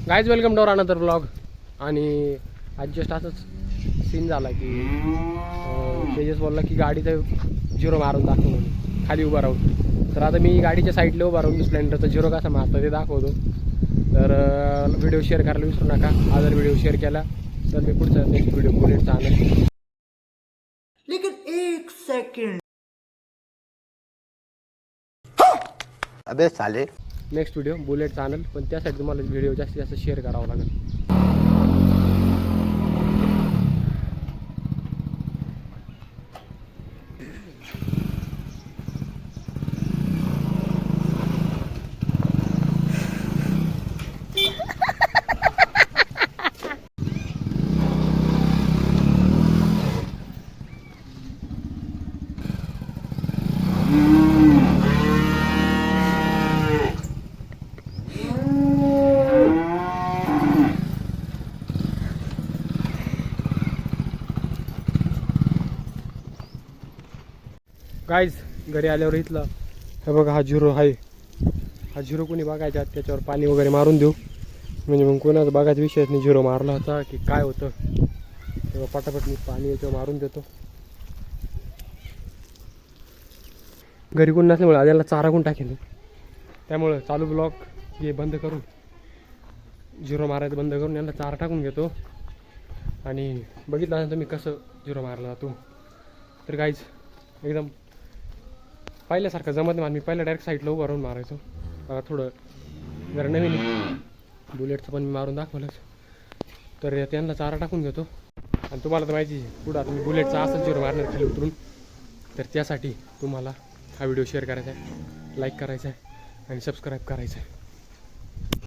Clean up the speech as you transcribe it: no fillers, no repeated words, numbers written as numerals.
Guys welcome to another vlog. आणि आज just असंच सीन झाला की तेजस बोलला की गाडीचं झिरो मारून दाखव म्हणून खाली उभा राहून. तर आता मी गाडीच्या साईडला उभा राहून स्प्लेंडरचा झिरो कसा मारता ते दाखवतो. तर व्हिडिओ शेअर करायला विसरू नका. हा जर व्हिडिओ शेअर केला तर मी पुढचा नेक्स्ट व्हिडिओ बुलेटचा आणेल. लेकिन एक सेकंड. अबे साले. नेक्स्ट व्हिडिओ बुलेटचा आणेल, पण त्यासाठी तुम्हाला व्हिडिओ जास्तीत जास्त शेअर करावा लागेल. गाईज घरी आल्यावर इथला हे बघा, हा झिरो आहे. हा झिरो कोणी बघायचा त्याच्यावर पाणी वगैरे मारून देऊ, म्हणजे मग कोणाचा बघायचा विषयच नाही. झिरो मारला होता की काय होतं तेव्हा पटापट मी पाणी याच्यावर मारून देतो. घरी कोण नसल्यामुळे आद्याला चारा कोण टाकेल, त्यामुळं चालू ब्लॉक हे बंद करून झिरो मारायचं बंद करून यांना चारा टाकून घेतो. आणि बघितलं ना तुम्ही कसं झिरो मारला जातो. तर गाईज एकदम पहिल्यासारखं जमत नाही. मी पहिला डायरेक्ट साईडला उभं राहून मारायचो. बघा थोडं जरा नवीन बुलेटचं पण मी मारून दाखवलंच. तर त्यांना चारा टाकून घेतो. आणि तुम्हाला तर माहिती आहे पुढं आता मी बुलेटचा असंच झिरो मारणार खाली उतरून. तर त्यासाठी तुम्हाला हा व्हिडिओ शेअर करायचा आहे, लाईक करायचा आहे आणि सबस्क्राईब करायचं आहे.